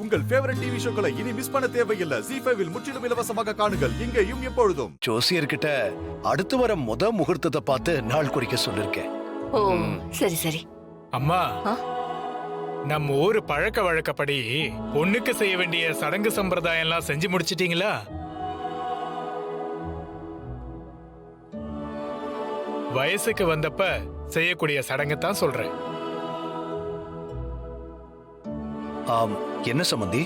உங்கள் favourite TV ஷோக்களை இனி miss பண்ண தேவையில்லை. ZEE5 இல் முற்றிலும் இலவசமாக காணுங்கள். இங்கேயும் எப்பொழுதும். ஜோசியர்கிட்ட அடுத்து வர முகூர்த்தத்தை பார்த்து நாள் குறிக்க சொல்லிருக்கேன். ஓ சரி சரி. அம்மா, நம்ம ஊரு பழக்க வழக்கப்படி பொண்ணுக்கு செய்ய வேண்டிய சடங்கு சம்பிரதாயம் எல்லாம் செஞ்சு முடிச்சிட்டீங்களா? வயசுக்கு வந்தப்ப செய்யக்கூடிய சடங்கு தான் சொல்றேன். என்ன சம்பந்தி?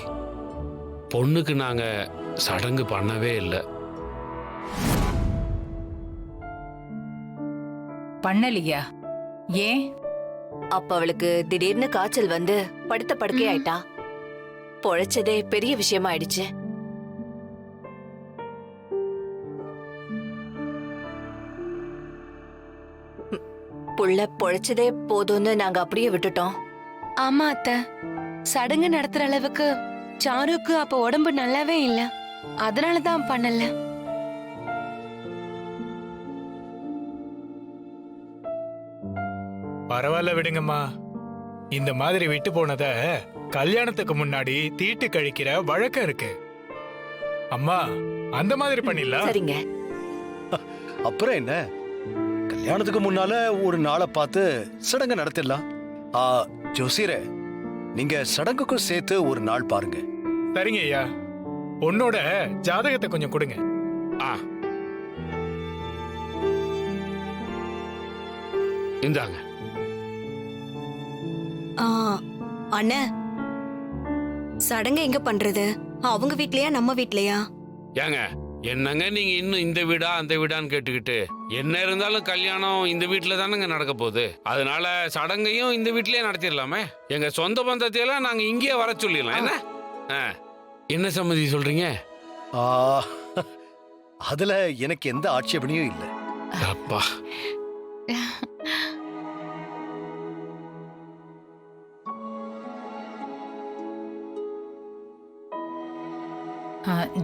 பொண்ணுக்கு நாங்க சடங்கு பண்ணவே இல்லை. பண்ணலையா? ஏன்? அப்ப அவளுக்கு திடீர்னு காய்ச்சல் வந்து படுத்த படுக்கை ஆயிட்டா. பொழைச்சதே பெரிய விஷயமா ஆயிடுச்சு. புள்ள பொழைச்சதே போதும்னு நாங்க அப்படியே விட்டுட்டோம். ஆமா அத்தை, சடங்கு நடத்துற அளவுக்கு சாருக்கு அப்ப உடம்பு நல்லாவே இல்ல, அதனாலதான் பண்ணல. பரவாயில்ல விடுங்கம்மா. இந்த மாதிரி விட்டு போனத கல்யாணத்துக்கு முன்னாடி தீட்டு கழிக்கிற வழக்கம் இருக்கு. அம்மா, அந்த மாதிரி பண்ணிடலாம். சரிங்க. அப்புறம் என்ன, கல்யாணத்துக்கு முன்னால ஒரு நாளை பார்த்து சடங்கு நடத்திடலாம். ஜோசியரே, நீங்க சடங்குக்கும் சேர்த்து ஒரு நாள் பாருங்க. சரிங்க ஐயா. பொண்ணோட ஜாதகத்தை கொஞ்சம் கொடுங்க. இந்தாங்க. அண்ணே, சடங்கு எங்க பண்றது? அவங்க வீட்லயா நம்ம வீட்லயா? ஏங்க, என்னங்க நீங்க இன்னும் இந்த வீடா அந்த வீடான்னு கேட்டுக்கிட்டு, என்ன இருந்தாலும் கல்யாணம் இந்த வீட்டுல தானங்க நடக்க போகுது. அதனால சடங்கையும் இந்த வீட்லயே நடத்திடலாமே. எங்க சொந்த பந்தத்தையெல்லாம் நாங்க இங்கேயே வர சொல்லிடலாம். என்ன என்ன சம்மதி சொல்றீங்க? அதுல எனக்கு எந்த ஆட்சேபனையும் இல்லை. அப்பா,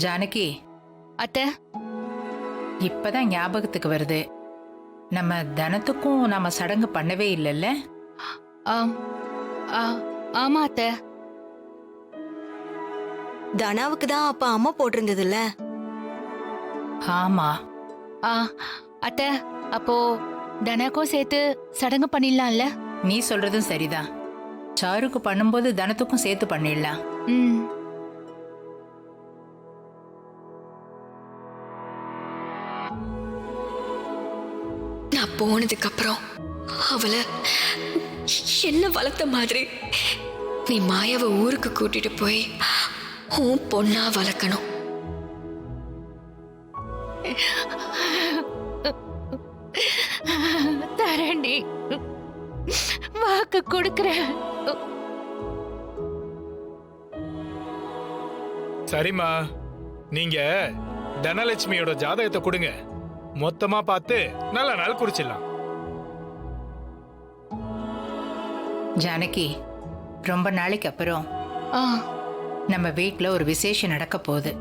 ஜானகி அத்தை, இப்பதான் ஞாபகத்துக்கு வருது, நம்ம தனத்துக்கும் நாம சடங்கு பண்ணவே இல்லைல்ல? ஆமா அத்தை, தனாவுக்கு தான் அப்ப அம்மா போட்டிருந்ததுல்ல. ஆமா. அத்தை, அப்போ தனாக்கும் சேர்த்து சடங்கு பண்ணிடலாம்ல? நீ சொல்றதும் சரிதான். சாருக்கு பண்ணும்போது தனத்துக்கும் சேர்த்து பண்ணிடலாம். நான் போனதுக்கு அப்புறம் அவளை என்ன வளர்த்த மாதிரி நீ மாயாவை ஊருக்கு கூட்டிட்டு போய் உன் பொண்ணா வளர்க்கணும். தரண்டி, வாக்கு கொடுக்கிறேன். சரிம்மா, நீங்க தனலட்சுமியோட ஜாதகத்தை கொடுங்க. மொத்தமா பார்த்து நல்ல நாள் குறிச்சிடலாம். ஜானகி, ரொம்ப நாளைக்கு அப்புறம் நம்ம வீட்ல ஒரு விசேஷம் நடக்க போகுது.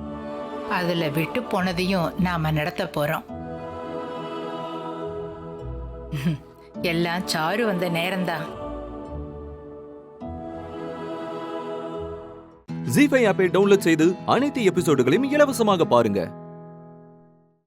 அதுல விட்டு போனதையும் நாம நடத்த போறோம். எல்லாம் சாரு வந்த நேரம்தான். ZEE5 ஆப்பை டவுன்லோட் செய்து அனைத்து எபிசோடுகளையும் இலவசமாக பாருங்க.